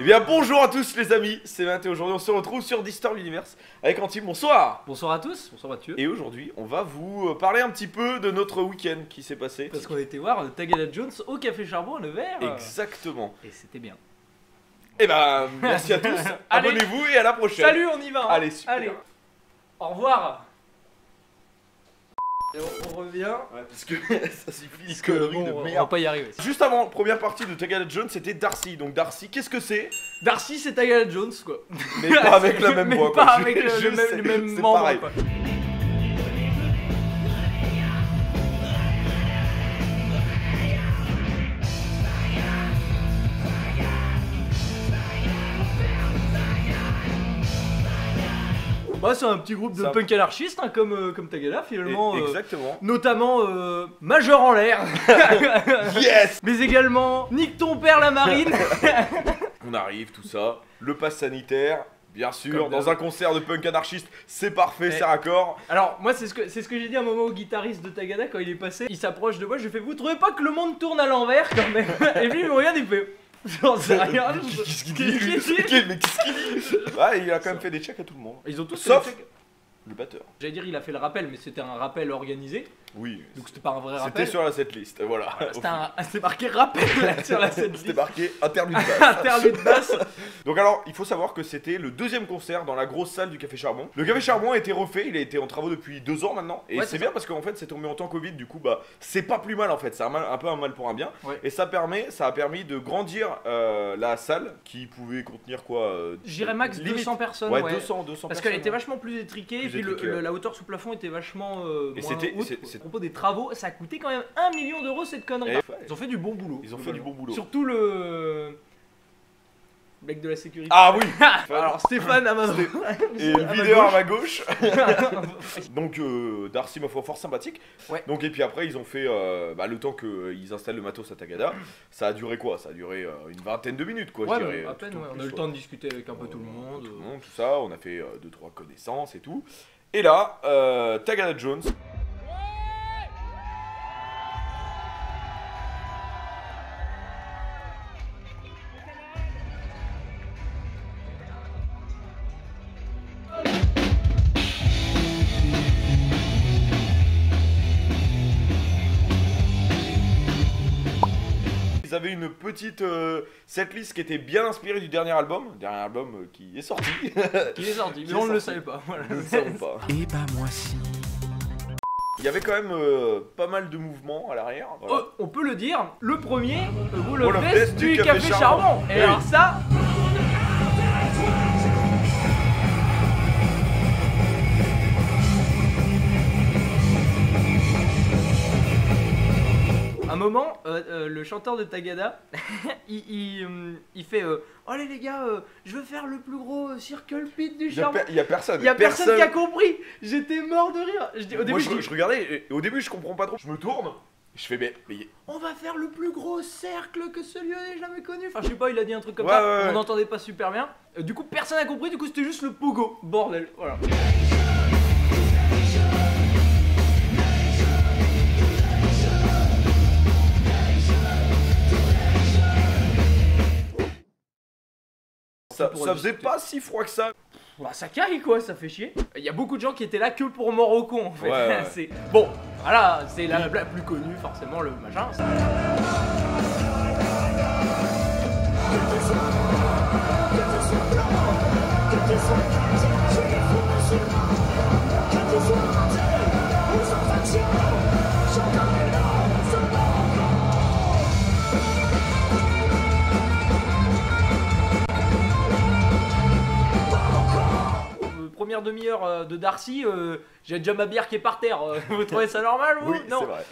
Eh bien bonjour à tous les amis, c'est Matt et aujourd'hui on se retrouve sur Distorm Universe avec Antime, bonsoir. Bonsoir à tous, bonsoir Mathieu. Et aujourd'hui on va vous parler un petit peu de notre week-end qui s'est passé. Parce qu'on a été voir Tagada Jones au Café Charbon à Nevers. Exactement. Et c'était bien. Et bah merci à tous, abonnez-vous et à la prochaine. Salut, on y va. Allez, super. Allez. Au revoir. Et on revient. Ouais, parce que ça suffit, Parce que que de on va merde. pas y arriver. Juste avant, première partie de Tagada Jones, c'était Darcy. Donc Darcy, qu'est-ce que c'est? Darcy, c'est Tagada Jones quoi. Mais pas avec la même Mais voix. pas quoi. avec Je le sais, même c'est membre pareil. quoi. Bah, c'est un petit groupe de Ça- punk anarchistes hein, comme Tagada finalement. Exactement. Notamment Majeur en l'air. Yes. Mais également Nique ton père la marine. On arrive, tout ça. Le pass sanitaire, bien sûr. Comme Dans d'hab. un concert de punk anarchiste, c'est parfait, Eh. c'est raccord. Alors moi c'est ce que j'ai dit à un moment au guitariste de Tagada quand il est passé. Il s'approche de moi, je lui fais vous trouvez pas que le monde tourne à l'envers quand même? Et puis il me regarde, il fait j'en sais rien. Qu'est-ce qu'il dit lui Mais qu'est-ce qu'il dit? Ah, il a quand même fait des checks à tout le monde. Ils ont tous Sauf fait des checks. le batteur. J'allais dire il a fait le rappel mais c'était un rappel organisé. Oui. Donc c'était pas un vrai C'était rappel. sur la setlist, voilà. C'était marqué rappel sur la scène. C'était marqué interlude basse. Interlude basse. Donc alors, il faut savoir que c'était le deuxième concert dans la grosse salle du Café Charbon. Le Café Charbon a été refait, il a été en travaux depuis 2 ans maintenant. Et Ouais, c'est c'est bien ça. parce qu'en fait c'est tombé en temps Covid, du coup bah c'est pas plus mal en fait, c'est un peu un mal pour un bien. Ouais. Et ça a permis de grandir la salle qui pouvait contenir quoi J'irais max limite. 200 personnes. Ouais, ouais. 200 Parce personnes. qu'elle était vachement plus étriquée Plus et puis étriquée, ouais. la hauteur sous plafond était vachement Et moins c'était- haute. c'est- À propos des travaux, ça a coûté quand même 1 million d'euros cette connerie. Et- Ils ont fait du bon boulot. Ils ont fait du bon boulot. Surtout le mec de la sécurité. Ah oui. Alors Stéphane à ma droite. Et le videur à ma gauche. Donc Darcy, ma foi, fort sympathique. Ouais. Donc et puis après ils ont fait le temps qu'ils installent le matos à Tagada, ça a duré quoi? Ça a duré une vingtaine de minutes quoi, Ouais, je dirais. à peine, tout au ouais. On plus, a eu le quoi. temps de discuter avec un peu tout le monde. Tout le monde, tout ça, on a fait 2-3 connaissances et tout. Et là, Tagada Jones. Ils avaient une petite setlist qui était bien inspirée du dernier album qui est sorti. Qui est sorti, Qui mais est on ne le sorti. savait pas. Voilà. Nous ne savons pas. Et bah moi si. Il y avait quand même pas mal de mouvements à l'arrière. Voilà. Oh, on peut le dire, le premier Wall Wall of of Death Death du Café Charbon. Et Oui. alors ça. Un moment, le chanteur de Tagada, il fait allez les gars, je veux faire le plus gros circle pit du charbon. Il y a personne. Il y a personne qui a compris. J'étais mort de rire. Je dis, au début, Moi, je dis, je regardais, et au début, je comprends pas trop. Je me tourne, je fais, mais on va faire le plus gros cercle que ce lieu n'ait jamais connu. Enfin, je sais pas, il a dit un truc comme Ouais, ça. ouais, ouais. On n'entendait pas super bien. Du coup, personne n'a compris. Du coup, c'était juste le pogo. Bordel. Voilà. ça pourrait faisait discuter. pas si froid que ça. Bah, ça caille quoi, ça fait chier. Il y a beaucoup de gens qui étaient là que pour mort au con en fait. Ouais, ouais. C'est bon, voilà, c'est la plus connue forcément le machin. Première demi-heure de Darcy, j'ai déjà ma bière qui est par terre. Vous trouvez ça normal vous? Oui, Non. c'est vrai.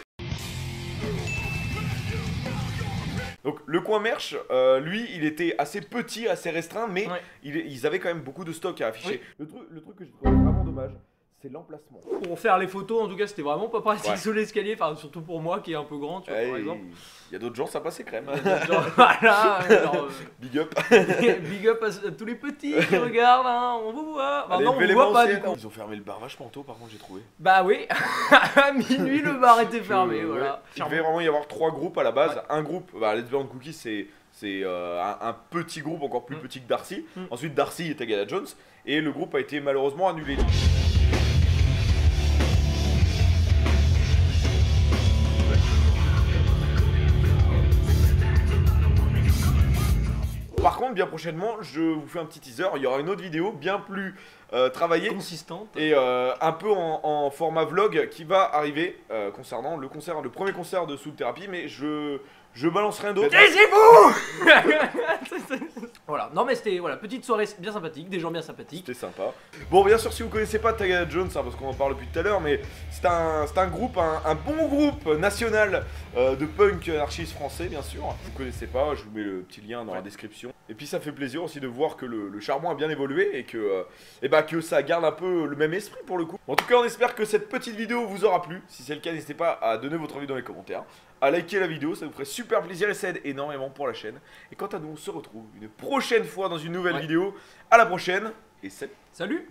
Donc le coin merch, lui, il était assez petit, assez restreint, mais Ouais. ils avaient quand même beaucoup de stock à afficher. Oui. Le truc que je trouve vraiment dommage, c'est l'emplacement. Pour faire les photos, en tout cas, c'était vraiment pas pratique Ouais. sous l'escalier. Enfin, surtout pour moi qui est un peu grand, tu vois, par exemple. Il y a d'autres gens, ça passait crème. Genre, voilà, genre, Big up. big up à tous les petits qui regardent, hein, on vous voit. Enfin, Allez, non, on fais les vous voit pas anciennes. du coup. Ils ont fermé le bar vachement tôt, par contre, j'ai trouvé. Bah oui, à minuit le bar était fermé, Ouais. voilà. Il devait vraiment y avoir 3 groupes à la base. Un groupe, Let's Burn Cookies, c'est C'est un petit groupe encore plus petit que Darcy. Ensuite Darcy et Tagada Jones. Et le groupe a été malheureusement annulé. Par contre, bien prochainement, je vous fais un petit teaser. Il y aura une autre vidéo bien plus travaillée, consistante et un peu en format vlog qui va arriver concernant le premier concert de Soul Therapy. Mais je balance rien d'autre. Taisez-vous. Voilà, non mais c'était petite soirée bien sympathique, des gens bien sympathiques. C'était sympa. Bon, bien sûr, si vous connaissez pas Tagada Jones, hein, parce qu'on en parle depuis tout à l'heure, mais c'est un groupe, un bon groupe national de punk anarchiste français, bien sûr. Si vous connaissez pas, je vous mets le petit lien dans la description. Et puis ça fait plaisir aussi de voir que le Charbon a bien évolué et que ça garde un peu le même esprit pour le coup. En tout cas, on espère que cette petite vidéo vous aura plu. Si c'est le cas, n'hésitez pas à donner votre avis dans les commentaires, à liker la vidéo, ça nous ferait super plaisir et ça aide énormément pour la chaîne. Et quant à nous, on se retrouve une prochaine fois dans une nouvelle vidéo. À la prochaine et salut.